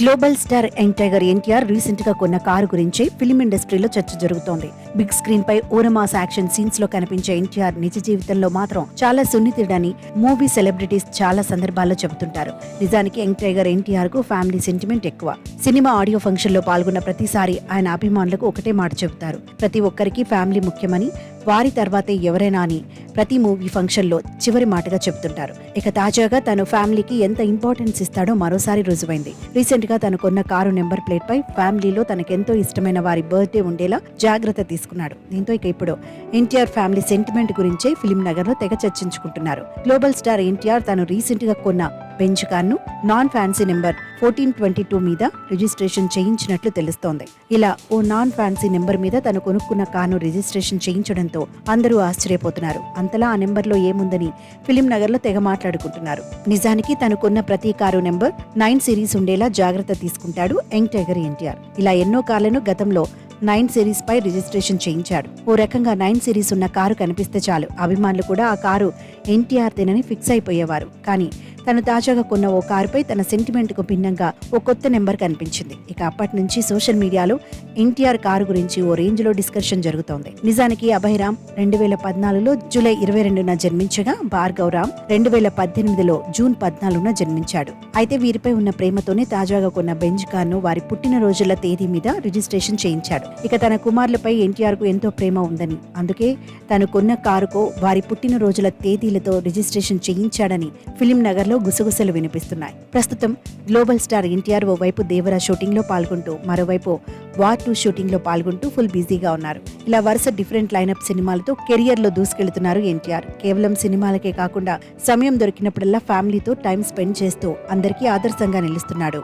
Global star young tiger NTR recent గా కొన్న car గురించి ఫిలిం ఇండస్ట్రీలో చర్చ జరుగుతోంది. బిగ్ స్క్రీన్ పై ఓరమాస్ యాక్షన్ సీన్స్ లో కనిపించే ఎన్టీఆర్ నిజ జీవితంలో మాత్రం చాలా సున్నితుడని మూవీ సెలబ్రిటీస్ చాలా సందర్భాల్లో చెబుతుంటారు. నిజానికి యంగ్ టైగర్ ఎన్టీఆర్ కు ఫ్యామిలీ సెంటిమెంట్ ఎక్కువ. సినిమా ఆడియో ఫంక్షన్ లో పాల్గొన్న ప్రతిసారి ఆయన అభిమానులకు ఒకటే మాట చెబుతారు, ప్రతి ఒక్కరికి ఫ్యామిలీ ముఖ్యమని, వారి తర్వాతే ఎవరైనా అని ప్రతి మూవీ ఫంక్షన్ లో చివరి మాటగా చెబుతుంటారు. ఇక తాజాగా తను ఫ్యామిలీకి ఎంత ఇంపార్టెన్స్ ఇస్తాడో మరోసారి రుజువైంది. రీసెంట్ గా తను కొన్న కారు నెంబర్ ప్లేట్ పై ఫ్యామిలీలో తనకెంతో ఇష్టమైన వారి బర్త్డే ఉండేలా జాగ్రత్త తీసుకున్నాడు. దీంతో ఇక ఇప్పుడు ఎన్టీఆర్ ఫ్యామిలీ సెంటిమెంట్ గురించే ఫిలిం నగర్ లో తెగ చర్చించుకుంటున్నారు. గ్లోబల్ స్టార్ ఎన్టీఆర్ తను రీసెంట్ గా కొన్న బెంజ్ కార్ ను నాన్ ఫ్యాన్సీ నెంబర్ 1422 మీద రిజిస్ట్రేషన్ చేయించినట్లు తెలుస్తోంది. ఇలా ఓ నాన్ ఫ్యాన్సీ నెంబర్ మీద తను కొనుక్కున్న కారును రిజిస్ట్రేషన్ చేయించడంతో అందరూ ఆశ్చర్యపోతున్నారు. అంతలా ఆ నెంబర్ లో ఏముందని ఫిలిం నగర్ లో తెగ మాట్లాడుకుంటున్నారు. నిజానికి తను కొన్న ప్రతి కారు నెంబర్ 9 సిరీస్ ఉండేలా జాగ్రత్త తీసుకుంటాడు యంగ్ టైగర్ ఎన్టీఆర్. ఇలా ఎన్నో కార్లను గతంలో 9 సిరీస్ పై రిజిస్ట్రేషన్ చేయించాడు. ఓ రకంగా 9 సిరీస్ ఉన్న కారు కనిపిస్తే చాలు అభిమానులు కూడా ఆ కారు ఎన్టీఆర్ తేనని ఫిక్స్ అయిపోయేవారు. కానీ తను తాజాగా కొన్న ఓ కారుపై తన సెంటిమెంట్ కు భిన్నంగా ఓ కొత్త నెంబర్ కనిపించింది. ఇక అప్పటి నుంచి సోషల్ మీడియాలో ఎన్టీఆర్ కారు గురించి ఓ రేంజ్ లో డిస్కషన్ జరుగుతోంది. నిజానికి అభయరామ్ 2014లో జూలై 22న జన్మించగా భార్గవ్ రామ్ 2018లో జూన్ 14న జన్మించాడు. అయితే వీరిపై ఉన్న ప్రేమతోనే తాజాగా కొన్న బెంజ్ కారును వారి పుట్టినరోజుల తేదీ మీద రిజిస్ట్రేషన్ చేయించాడు. ఇక తన కుమారులపై ఎన్టీఆర్ కు ఎంతో ప్రేమ ఉందని, అందుకే తను కొన్న కారుకు వారి పుట్టినరోజుల తేదీలతో రిజిస్ట్రేషన్ చేయించాడని ఫిలిం నగర్ లో గుసగుసలు వినిపిస్తున్నాయి. ప్రస్తుతం గ్లోబల్ స్టార్ ఎన్టీఆర్ ఓవైపు దేవరా షూటింగ్ లో పాల్గొంటూ మరోవైపు వార్ 2 షూటింగ్ లో పాల్గొంటూ ఫుల్ బిజీగా ఉన్నారు. ఇలా వరుస డిఫరెంట్ లైనప్ సినిమాలతో కెరియర్ లో దూసుకెళ్తున్నారు ఎన్టీఆర్. కేవలం సినిమాలకే కాకుండా సమయం దొరికినప్పుడల్లా ఫ్యామిలీతో టైం స్పెండ్ చేస్తూ అందరికీ ఆదర్శంగా నిలుస్తున్నాడు.